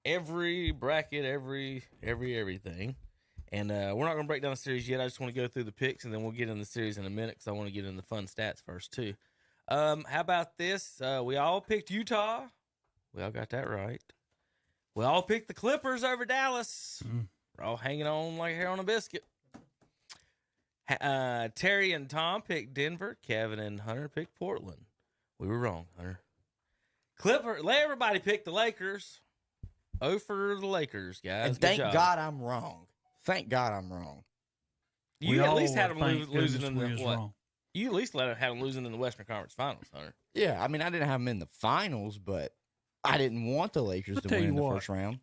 every bracket, everything. And we're not going to break down the series yet. I just want to go through the picks, and then we'll get in the series in a minute because I want to get in the fun stats first, too. How about this? We all picked Utah. We all got that right. We all picked the Clippers over Dallas. We're all hanging on like hair on a biscuit. Terry and Tom picked Denver. Kevin and Hunter picked Portland. We were wrong, Hunter. Everybody picked the Lakers. Oh, for the Lakers, guys. And thank God I'm wrong. Thank God I'm wrong. You at least had them losing in the what? You at least had them losing in the Western Conference Finals, Hunter. Yeah, I mean, I didn't have them in the finals, but I didn't want the Lakers to win in the first round.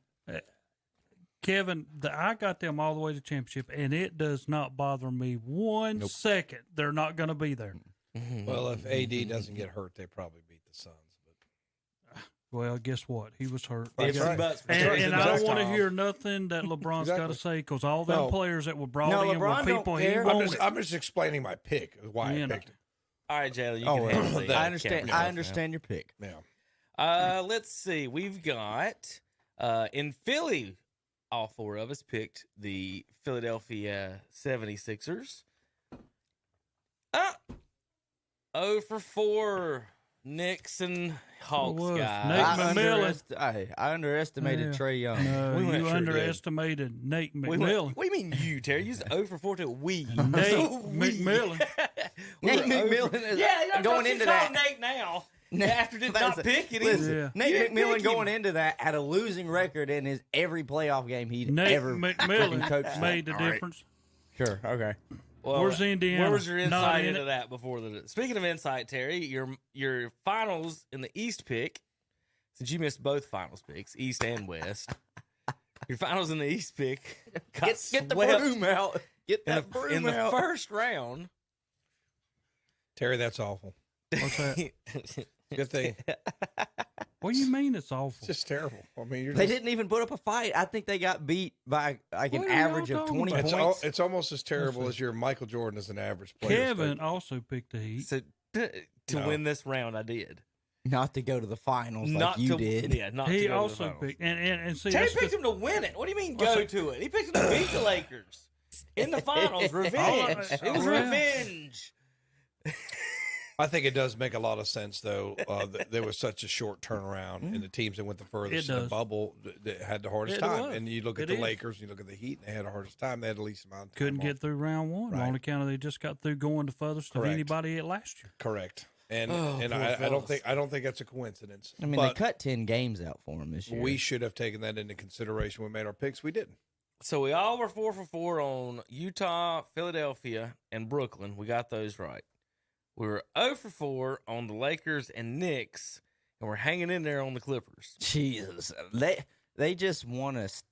Kevin, I got them all the way to championship, and it does not bother me one second. They're not going to be there. Well, if AD doesn't get hurt, they probably beat the Suns. But well, guess what? He was hurt. That's right. And I don't want to hear nothing that LeBron's got to say because all them players that were brought in were people he wanted. I'm just explaining my pick, why I picked it. All right, Jaelyn, you can handle it. I understand your pick. Yeah. Let's see. We've got in Philly, all four of us picked the Philadelphia 76ers. 0 for 4 Knicks and Hawks, guys. I underestimated Trae Young. No, you underestimated Nate McMillan. What do you mean you, Terry? You 0 for 4 to we. Nate McMillan. Nate McMillan is going into that. Nate now. After not picking him. Nate McMillan going into that had a losing record in his every playoff game he'd ever McMillan made the difference. Sure, okay. Well, where's Indiana? Where was your insight into that before the? Speaking of insight, Terry, your finals in the East pick, since you missed both finals picks, East and West. Your finals in the East pick get the broom out. Get that broom out in the first round. Terry, that's awful. What's that? Good thing. What do you mean it's awful? It's just terrible. I mean, they didn't even put up a fight. I think they got beat by an average of 20 points. It's almost as terrible as your Michael Jordan as an average player. Kevin also picked the Heat. So to win this round, I did. Not to go to the finals like you did. Yeah, not he to go also to the finals. picked and see. Terry picked him to win it. What do you mean go to it? He picked him to beat the Lakers in the finals. Revenge. It was revenge. I think it does make a lot of sense, though. There was such a short turnaround, and the teams that went the furthest in the bubble had the hardest time. And you look at the Lakers, you look at the Heat, and they had the hardest time. They had the least amount of time. Couldn't get through round one on account of they just got through going the furthest of anybody at last year. Correct. And I don't think that's a coincidence. I mean, they cut 10 games out for them this year. We should have taken that into consideration when we made our picks. We didn't. So we all were 4 for 4 on Utah, Philadelphia, and Brooklyn. We got those right. We were 0 for 4 on the Lakers and Knicks, and we're hanging in there on the Clippers. Jesus, they just want us.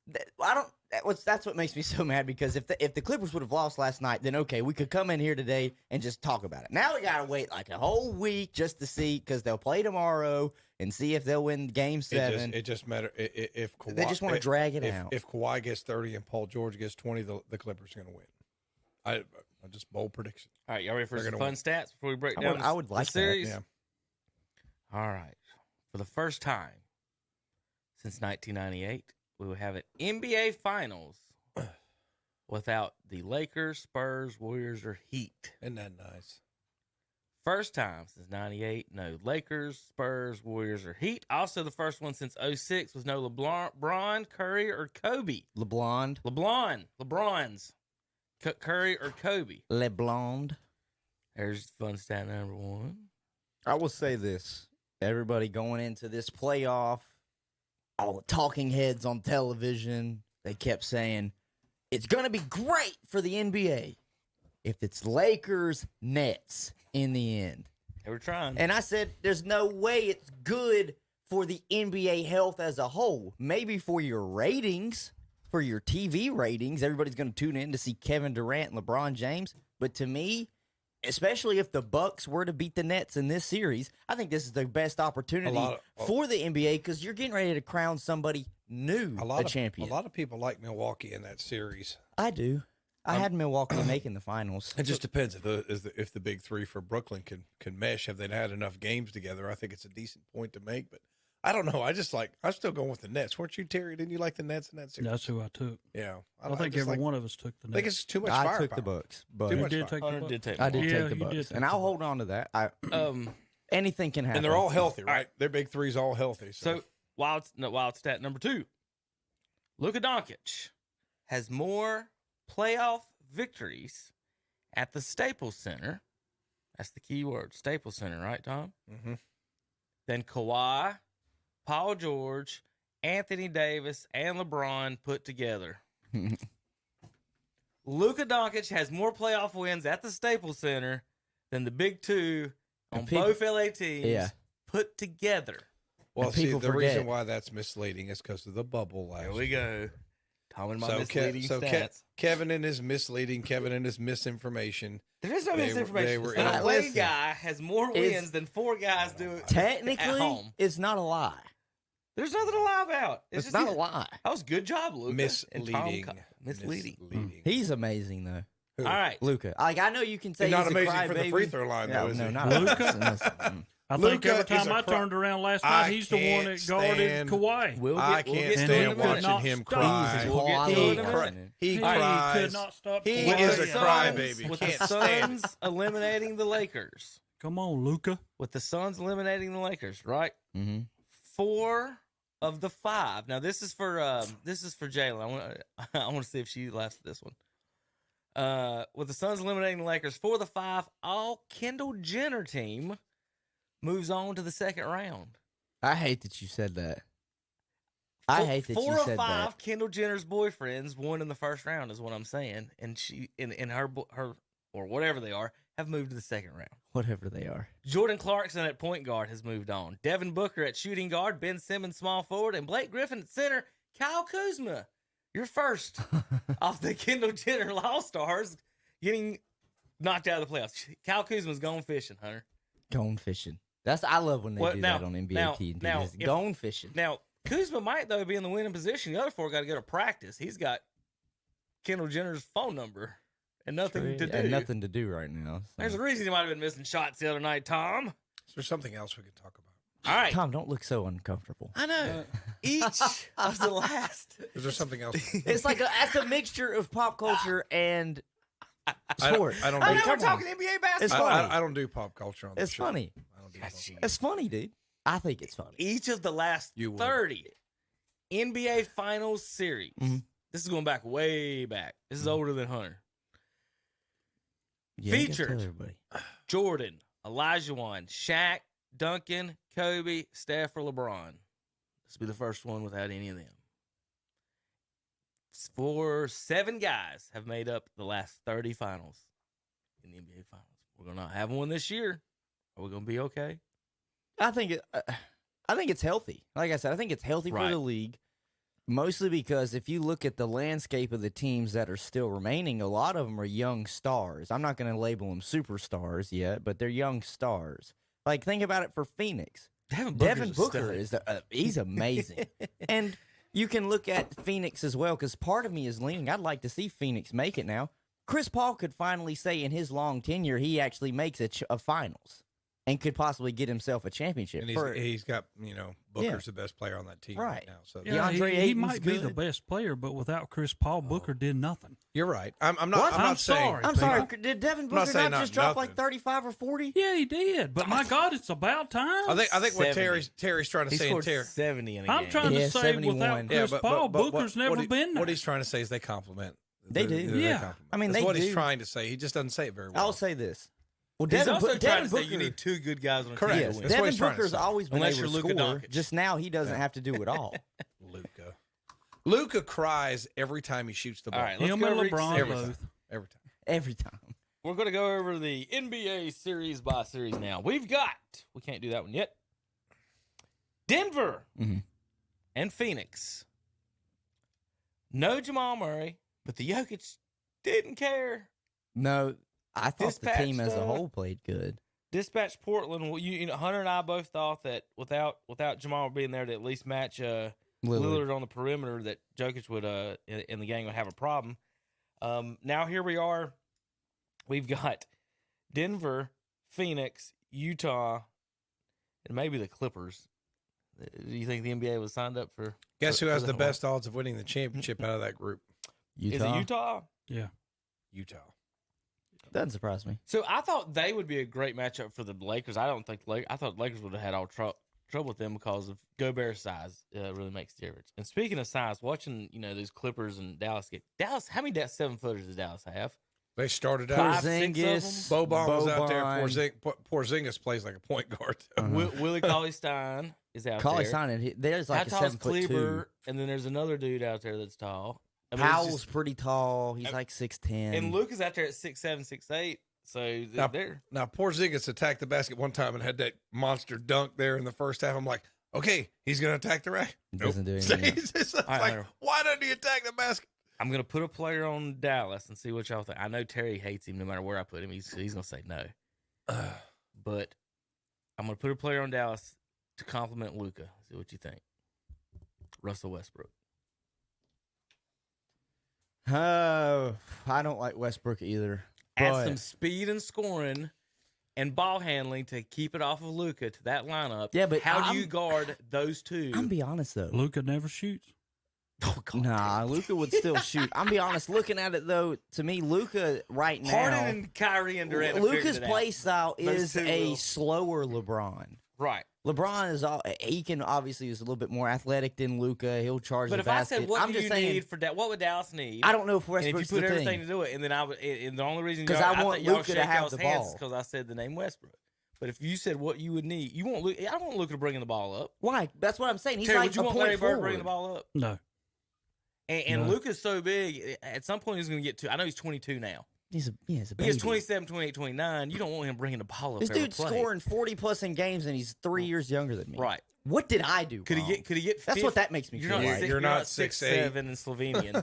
That's what makes me so mad because if the Clippers would have lost last night, then okay, we could come in here today and just talk about it. Now we gotta wait like a whole week just to see because they'll play tomorrow and see if they'll win Game 7. It just matters if Kawhi, they just want to drag it out. If Kawhi gets 30 and Paul George gets 20, the Clippers are gonna win. I just bold prediction. All right, y'all ready for some fun stats before we break down I would like the series? That. Yeah. All right. For the first time since 1998, we will have an NBA Finals without the Lakers, Spurs, Warriors, or Heat. Isn't that nice? First time since 98, no Lakers, Spurs, Warriors, or Heat. Also the first one since 06 was no LeBron, Curry, or Kobe. LeBron's. Curry or Kobe? LeBlond. There's fun stat number 1. I will say this. Everybody going into this playoff, all the talking heads on television, they kept saying, it's going to be great for the NBA if it's Lakers, Nets in the end. They were trying. And I said, there's no way it's good for the NBA health as a whole. Maybe for your ratings. For your TV ratings, everybody's going to tune in to see Kevin Durant and LeBron James. But to me, especially if the Bucks were to beat the Nets in this series, I think this is the best opportunity for the NBA because you're getting ready to crown somebody new a champion. A lot of people like Milwaukee in that series. I do. I had Milwaukee making the finals. It just depends if the big three for Brooklyn can mesh. Have they had enough games together? I think it's a decent point to make, but I don't know. I'm still going with the Nets. Weren't you, Terry? Didn't you like the Nets in that series? That's who I took. Yeah. I think every one of us took the I think Nets. it's too much I firepower. took the Bucks, but Too You much did fire. take the Hunter Bucks. did take I did Yeah, take the you did Bucks, take and the I'll Bucks. hold on to that. Anything can happen, And they're all healthy, right? Their big three's all healthy. So wild stat number 2. Luka Doncic has more playoff victories at the Staples Center. That's the key word, Staples Center, right, Tom? Mhm. Than Kawhi, Paul George, Anthony Davis, and LeBron put together. Luka Doncic has more playoff wins at the Staples Center than the big two on both LA teams put together. Well, And see, people the reason forget. why that's misleading is because of the bubble last There we year. go. Tom and my misleading so stats. Kevin and his misleading, Kevin and his misinformation. There is no They misinformation. were The in- away Listen, guy has more wins than 4 guys do at Technically, home. it's not a lie. There's nothing to lie about. It's just not a lie. That was a good job, Luka. Misleading. Misleading. He's amazing though, Who? All right. Luka. Like I know you can say He's not he's amazing a for the crybaby. free throw line, though, is no, he? not Luka? I think Luka every is time a I cry- turned around last night, I he's the one can't that guarded stand- Kawhi. I can't to stand it in a minute. watching him Stop. cry. We'll get to it in a minute. He He cries. could not stop. He Kawhi. is a With the crybaby. Suns- With Can't the stand Suns eliminating the Lakers. Come on, Luka. With the Suns eliminating the Lakers, right? Mm-hmm. 4 of the 5. Now this is for Jaelyn. I want to see if she laughs at this one. With the Suns eliminating the Lakers, 4 of the 5, all Kendall Jenner team moves on to the second round. I hate that you said that. I hate that 4 you of said 5 that. Kendall Jenner's boyfriends won in the first round, is what I'm saying, and she and her or whatever they are have moved to the second round. Whatever they are. Jordan Clarkson at point guard has moved on. Devin Booker at shooting guard, Ben Simmons small forward, and Blake Griffin at center. Kyle Kuzma, you're first off the Kendall Jenner All-Stars, getting knocked out of the playoffs. Kyle Kuzma's gone fishing, Hunter. Gone fishing. I love when they do that on NBA TV. Now, Just gone fishing. Now, Kuzma might, though, be in the winning position. The other 4 got to go to practice. He's got Kendall Jenner's phone number and nothing to do. And nothing to do right now. So. There's a reason he might have been missing shots the other night, Tom. Is there something else we could talk about? All right. Tom, don't look so uncomfortable. I know. Each of the last. Is there something else? It's like that's a mixture of pop culture and sport. I don't I do- know we're come on. talking NBA basketball. It's funny. I don't do pop culture on the It's show. funny. I don't do pop culture. It's funny, dude. I think it's funny. Each of the last You would. 30 NBA Finals series. Mhm. This is going back way back. This is older than Hunter. Yeah, you gotta Featured. tell everybody. Jordan, Olajuwon, Shaq, Duncan, Kobe, Steph, or LeBron. This will be the first one without any of them. 7 guys have made up the last 30 finals in the NBA Finals. We're going to not have one this year. Are we going to be okay? I think it's healthy. Like I said, I think it's healthy for Right. the league. Mostly because if you look at the landscape of the teams that are still remaining, a lot of them are young stars. I'm not going to label them superstars yet, but they're young stars. Like, think about it for Phoenix. Devin Booker is he's amazing. And you can look at Phoenix as well, because part of me is leaning. I'd like to see Phoenix make it now. Chris Paul could finally say in his long tenure he actually makes a finals and could possibly get himself a championship. And he's got, Booker's the best player on that team right now. So Yeah, DeAndre he Ayton's might be the good. best player, but without Chris Paul, Booker did nothing. you're right. I'm not. What? I'm not saying. sorry. I'm sorry. Did Devin not Booker saying not not just drop nothing. like 35 or 40? Yeah, he did. But my God, it's about time. I think what 70. Terry's trying to He say, scored Terry. 70 in a I'm game. trying Yeah, to say 71. without Chris Paul, Booker's never been there. What he's trying to say is they compliment. They do. Yeah. compliment. I mean, that's they what he's do. trying to say. He just doesn't say it very well. I'll say this. Well, He's Devin, also trying Devin to Booker, say you need 2 good guys on a Correct. team yes, to That's win. what he's Devin trying to Booker's say. always been Unless able to you're Luka score. Doncic. Just now, he doesn't have to do it all. Luka cries every time he shoots the ball. All right, let's Him go and over each LeBron series. both. Every time. Every time. We're going to go over the NBA series by series now. We can't do that one yet. Denver Mhm. and Phoenix. No Jamal Murray, but the Jokic didn't care. No, I thought Dispatch, the team as a whole played good. Dispatch Portland. Well, Hunter and I both thought that without Jamal being there to at least match Lillard on the perimeter, that Jokic would in the game would have a problem. Now here we are. We've got Denver, Phoenix, Utah, and maybe the Clippers. Do you think the NBA was signed up for? Guess who has the best odds of winning the championship out of that group? Utah. Is it Utah? Yeah. Utah. Doesn't surprise me. So I thought they would be a great matchup for the Lakers. I thought Lakers would have had all trouble with them because of Gobert's size. Really makes the difference. And speaking of size, watching those Clippers and Dallas get how many 7-footers does Dallas have? They started out. Porzingis, Boban was out there. Porzingis plays like a point guard. Willie Cauley-Stein is out there. Cauley-Stein, there's like how a tall is 7'2". Kleber? And then there's another dude out there that's tall. I mean, Powell's pretty tall. He's like 6'10". And Luke is out there at 6'7", 6'8". So now Porzingis attacked the basket one time and had that monster dunk there in the first half. I'm like, okay, he's going to attack the rack. Doesn't do anything. It's like, why doesn't he attack the basket? I'm going to put a player on Dallas and see what y'all think. I know Terry hates him no matter where I put him. He's going to say no. But I'm going to put a player on Dallas to compliment Luka. See what you think. Russell Westbrook. Oh, I don't like Westbrook either. Add some speed and scoring and ball handling to keep it off of Luka to that lineup. Yeah, but how do you guard those two? I'm be honest though. Luka never shoots. Oh, God, nah, Luka would still shoot. I'm be honest. Looking at it though, to me, Luka right now, Harden and Kyrie and Durant. Luka's play style is a slower LeBron. Right. LeBron is he can obviously is a little bit more athletic than Luka. He'll charge the basket. But if I said, what do you need for that? What would Dallas need? I don't know if Westbrook's and if you put everything to do it, and then and the only reason I want Luka to have the ball because I said the name Westbrook. But if you said what you would need, you want Luka. I don't want Luka bringing the ball up. Why? That's what I'm saying. He's Terry, like would you a want point Larry Bird forward. bringing the ball up? No. And Luka's so big. At some point, he's going to get to. I know he's 22 now. He's a baby. He's 27, 28, 29. You don't want him bringing the ball up. This dude's scoring 40+ in games, and he's 3 years younger than me. Right. What did I do? Could he get? That's what that makes me feel like. You're not 6'7" and Slovenian.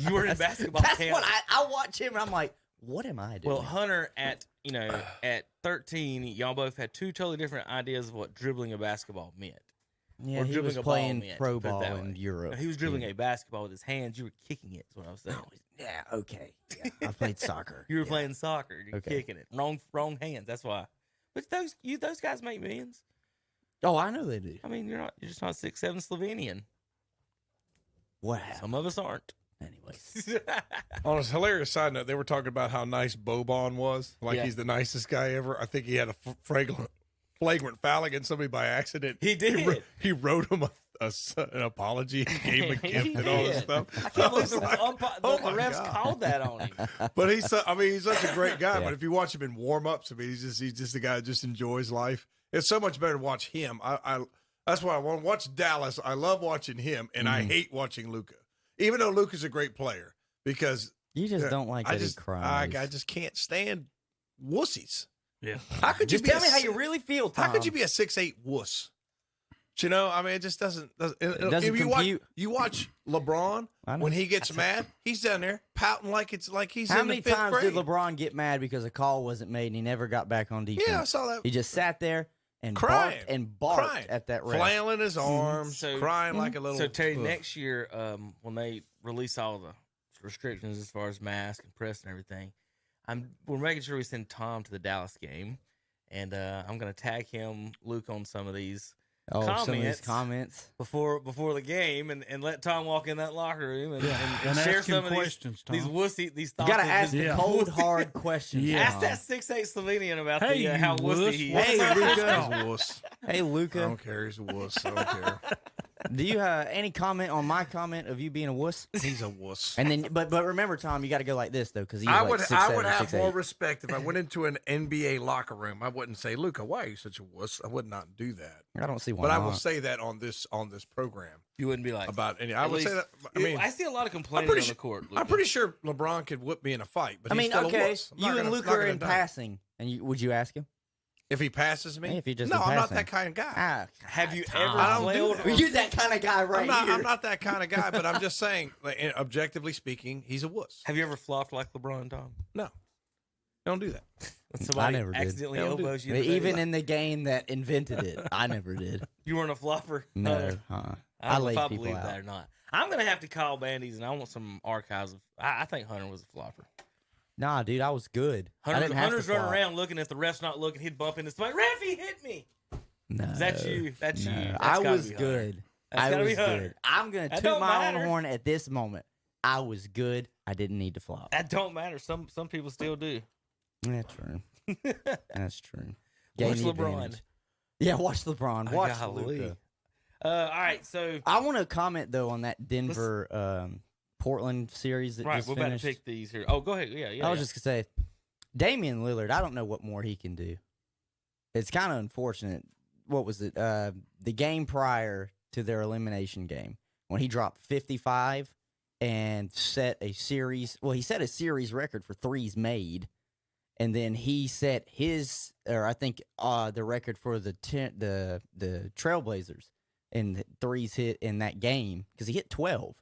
You were in basketball. That's camp. what I watch him, and I'm like, what am I doing? Well, Hunter at 13, y'all both had two totally different ideas of what dribbling a basketball meant. Yeah, he was playing pro ball in Europe. He was dribbling a basketball with his hands. You were kicking it. Is what I was saying. Yeah, okay. Yeah, I played soccer. You were playing soccer. You're kicking it. Wrong hands. That's why. But those guys make millions. Oh, I know they do. I mean, you're just not 6'7" Slovenian. Wow. Some of us aren't. Anyways. On a hilarious side note, they were talking about how nice Boban was. He's the nicest guy ever. I think he had a flagrant foul against somebody by accident. He did. He wrote him an apology, gave him a gift and all this stuff. I can't believe the refs called that on him. But he's such a great guy. Yeah. But if you watch him in warm-ups, he's just a guy that just enjoys life. It's so much better to watch him. That's why I want to watch Dallas. I love watching him, and I hate watching Luka. Even though Luka's a great player, because you just don't like that he cries. I just can't stand wussies. Yeah. How could you tell me how you really feel, Tom? How could you be a 6'8" wuss? You know, I mean, it just doesn't compute. You watch LeBron when he gets mad, he's down there pouting like he's How in many the 5th times grade. did LeBron get mad because a call wasn't made and he never got back on defense? Yeah, I saw that. He just sat there and crying barked at that ref. flailing his arms, crying like a little. So Terry, next year, when they release all the restrictions as far as mask and press and everything, we're making sure we send Tom to the Dallas game, and I'm going to tag him, Luke, on some of these. Some of these comments before the game, and let Tom walk in that locker room and share some of questions, these wussy these thoughts. You gotta ask the cold hard questions. Ask that 6'8" Slovenian about how wussy he is. Hey, Luka. He's a wuss. Hey, Luka. I don't care. He's a wuss. I don't care. Do you have any comment on my comment of you being a wuss? He's a wuss. And then, but remember, Tom, you got to go like this though, because I would have more respect if I went into an NBA locker room. I wouldn't say, "Luka, why are you such a wuss?" I would not do that. I don't see why. But I will say that on this program. You wouldn't be like about any. I would say that. I mean, I see a lot of complaining on the court. I'm pretty sure LeBron could whip me in a fight. But I mean, he's still okay, a wuss. you and Luka are in passing, and would you ask him? If he passes me? Hey, if he just no, I'm not that kind of guy. Have you Tom. ever flailed? You're that kind of guy here. I'm not that kind of guy, but I'm just saying, objectively speaking, he's a wuss. Have you ever flopped like LeBron, Tom? No. Don't do that. I never accidentally elbows you. Even in the game that invented it, I never did. You weren't a flopper? No. I don't know if I believe that or not. I'm going to have to call Bandies, and I want some archives of. I think Hunter was a flopper. Nah, dude, I was good. Hunter's running around looking if the ref's not looking. He'd bump into somebody. Ref, he hit me. No, That's you. That's no. you. That's I gotta was be Hunter. good. That's I gotta be was Hunter. good. I'm gonna That toot don't my own matter. horn at this moment. I was good. I didn't need to flop. That don't matter. Some people still do. That's true. That's true. Watch Gave me LeBron. advantage. Yeah, watch LeBron. Watch Golly. Luka. All right, so I want to comment though on that Denver Portland series that right, just we're finished. about to pick these here. Oh, go ahead. Yeah. I was just gonna say, Damian Lillard. I don't know what more he can do. It's kind of unfortunate. What was it? The game prior to their elimination game when he dropped 55 and set a series. Well, he set a series record for threes made, and then he set his, or I think the record for the Trailblazers and threes hit in that game because he hit 12.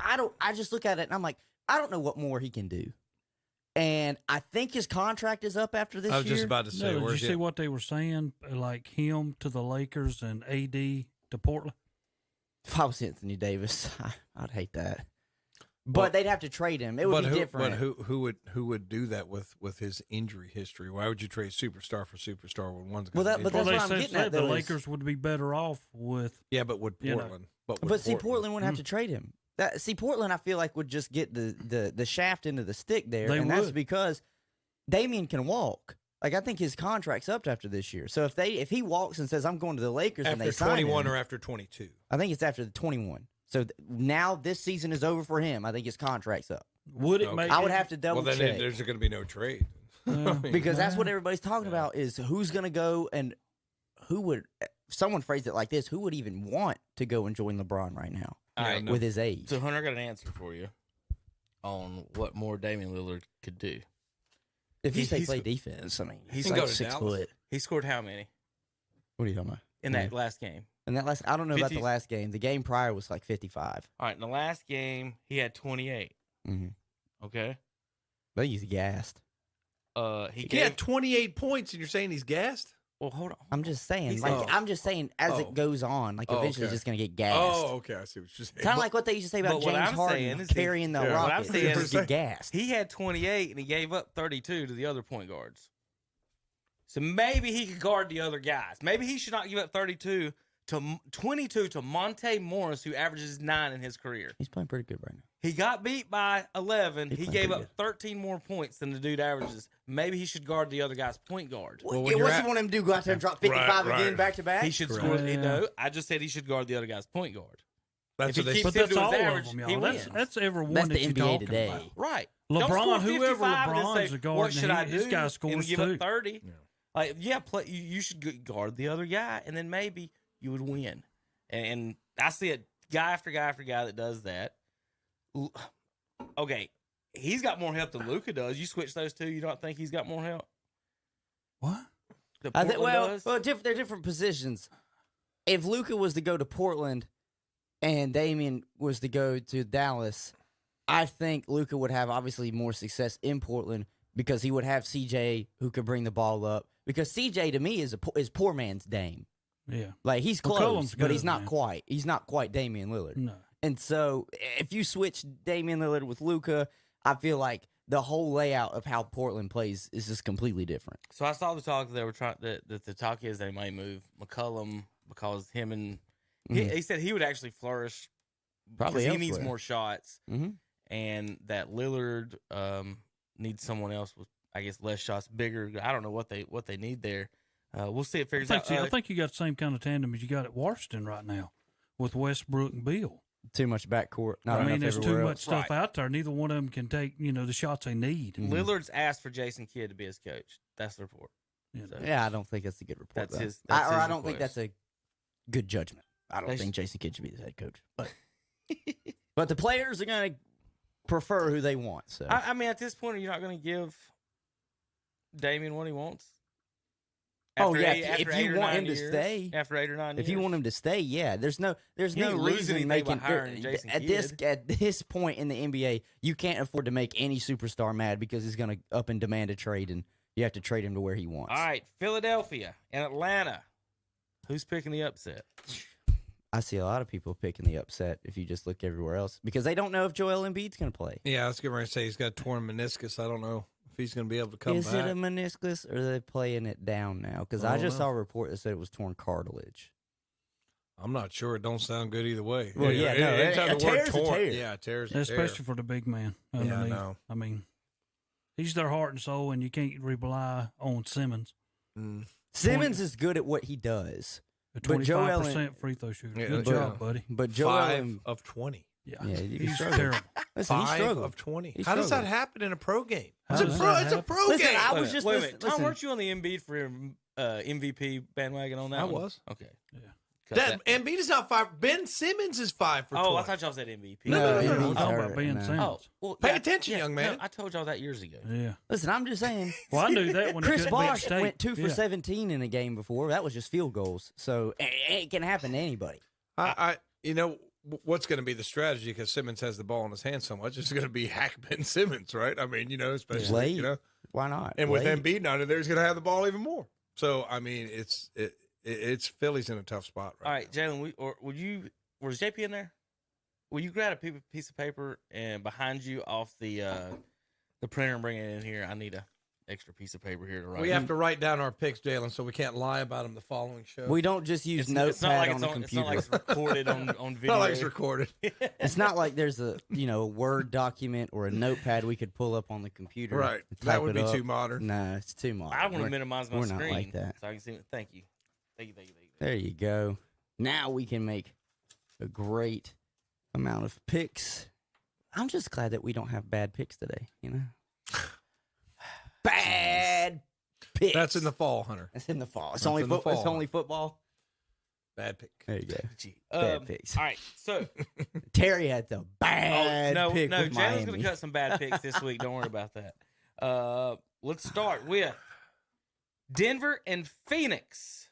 I just look at it and I'm like, I don't know what more he can do. And I think his contract is up after this year. I was just about to say, Did you where's see what they were saying? Like him to the Lakers and AD to Portland? If I was Anthony Davis, I'd hate that. But they'd have to trade him. It would be different. But who would do that with his injury history? Why would you trade superstar for superstar when one's Well, got but Well, that's they what I'm getting at, the though, is- Lakers would be better off with. Yeah, but with You know. Portland. But Portland wouldn't have to trade him. Portland, I feel like, would just get the shaft into the stick there, They that's would. because Damian can walk. Like, I think his contract's up after this year. So if he walks and says, I'm going to the Lakers and they after sign 21 him, or after 22. I think it's after the 21. So now this season is over for him. I think his contract's up. Would it Okay. make? I would have to double Well, then check. there's going to be no trade. Because that's what everybody's talking about is who's going to go and who would – someone phrased it like this, who would even want to go and join LeBron right now All right, with his age? So Hunter, I got an answer for you on what more Damian Lillard could do. If you say he's- play defense, I mean, he's he's go like to 6 Dallas. foot. He scored how many What are you talking about? in that last game? And that last – I don't know about 50 the last game. The game prior was like 55. All right, in the last game, he had 28. Mm-hmm. Okay. But he's gassed. He He had 28 points, and you're saying he's gassed? Well, hold on. I'm just saying. He's Like like- I'm just saying, as Oh. it goes on, like Oh, eventually okay. he's just gonna get gassed. Oh, okay. I see what you're saying. Kind of like what they used to say about but what James I'm Harden saying is he- carrying the yeah. What I'm Rockets. saying He is- just get gassed. He had 28 and he gave up 32 to the other point guards. So maybe he could guard the other guys. Maybe he should not give up 22 to 22 to Monte Morris, who averages 9 in his career. He's playing pretty good right now. He got beat by 11. He's He playing gave pretty up 13 more points than the dude averages. Maybe he should guard the other guy's point guard. Well, when Yeah, you're what's at- he want him to do? Go out there and drop 55 Right, again right. back to back? He should Correct. score. Yeah. No, I just said he should guard the other guy's point guard. That's If what he they keeps But him that's to his all average, of them, he y'all. wins. That's every one That's that the you're NBA talking today. about. Right. Don't LeBron, score whoever 55 and then LeBron's say, a guard, what should I do? his guy scores and give too. up 30. Yeah. Like, yeah, you should guard the other guy, and then maybe you would win. And I see it guy after guy after guy that does that. Okay, he's got more help than Luka does. You switch those two, you don't think he's got more help? What? That I think, Portland does? they're different positions. If Luka was to go to Portland and Damian was to go to Dallas, I think Luka would have obviously more success in Portland because he would have CJ who could bring the ball up. Because CJ to me is poor man's Dame. Yeah. Like he's close, McCollum's but good, he's not man. quite. He's not quite Damian Lillard. No. And so if you switch Damian Lillard with Luka, I feel like the whole layout of how Portland plays is just completely different. So I saw the talk they were trying that the talk is they may move McCollum because him and he said he would actually flourish Probably because he needs elsewhere. more shots, Mhm. and that Lillard needs someone else with I guess less shots, bigger. I don't know what they need there. We'll see. It I figures think, out. I think you got the same kind of tandem as you got at Washington right now with Westbrook and Beal. Too much backcourt. Not I mean, enough there's too everywhere much else. stuff Right. out there. Neither one of them can take, the shots they need. Lillard's asked for Jason Kidd to be his coach. That's the report. You know. So, Yeah, I don't think that's a good report. That's though. his- that's I his don't think request. that's a good judgment. I don't They think Jason Kidd should be the head coach. But but the players are going to prefer who they want. So I mean, at this point, are you not going to give Damian what he wants? Oh, After yeah, after if 8 you or want 9 him to years? stay, After 8 or 9 years. if you want him to stay, yeah, there's no He ain't reason losing anything by making hiring Jason at this point in the NBA, you can't afford to make any superstar mad because he's going to up and demand a trade, and you have to trade him to where he wants. All right, Philadelphia and Atlanta. Who's picking the upset? I see a lot of people picking the upset if you just look everywhere else because they don't know if Joel Embiid's going to play. Yeah, I was getting ready to say he's got a torn meniscus. I don't know he's going to be able to come Is back. it a meniscus, or are they playing it down now? Because I just saw a report that said it was torn cartilage. I'm not sure. It don't sound good either way. Well, anytime a the word tear's a torn, tear. yeah, tears, Especially for the big man. Yeah, I underneath. know. I mean, he's their heart and soul, and you can't rely on Simmons. Simmons is good at what he does. A But 25% free throw shooter. Yeah, Good yeah. job, buddy. But 5 of 20. Yeah, he's terrible. Listen, he 5 struggled. of 20. He How does that struggled. happen in a pro game? How It's a does pro. that It's a happen? pro Listen, game. I Wait was a just minute, listen, Tom, listen. weren't you on the Embiid for MVP bandwagon on that I one? was. Okay. Yeah. Cut That, that. Embiid is not 5. Ben Simmons is 5 for 20. Oh, I thought y'all said MVP. No, I'm Embiid's talking hurt, about Ben no. Simmons. Oh, well, Pay attention, young man. No, I told y'all that years ago. Yeah. Listen, I'm just saying. Well, I knew that when Chris he couldn't beat Bosh State. went 2 for Yeah. 17 in a game before. That was just field goals. So it can happen to anybody. You know, what's going to be the strategy because Simmons has the ball in his hand so much? It's going to be hack Ben Simmons, right? I mean, especially, Late. Why not? and with Late. Embiid not in there, he's going to have the ball even more. So, I mean, it's Philly's in a tough spot All right right, Jaelyn, was JP in there? Will you grab a piece of paper and behind you off the printer and bring it in here? I need a extra piece of paper here to now. write. We have to write down our picks, Jaelyn, so we can't lie about them the following show. We don't just use It's notepad not like on the It's computer. not like it's recorded on video. Not like it's recorded. It's not like there's a Word document or a notepad we could pull up on the computer. Right. and That type would it be up. too modern. No, it's too modern. I want to We're- minimize my we're screen not like that. so I can see it. Thank you. There you go. Now we can make a great amount of picks. I'm just glad that we don't have bad picks today, Bad picks. That's in the fall, Hunter. That's in the fall. It's That's only in the football. It's fall. only football. Bad pick. There you go. Gee. Bad picks. All right, so Terry had the bad no, pick with Jalen's Miami. going to cut some bad picks this week. Don't worry about that. Let's start with Denver and Phoenix.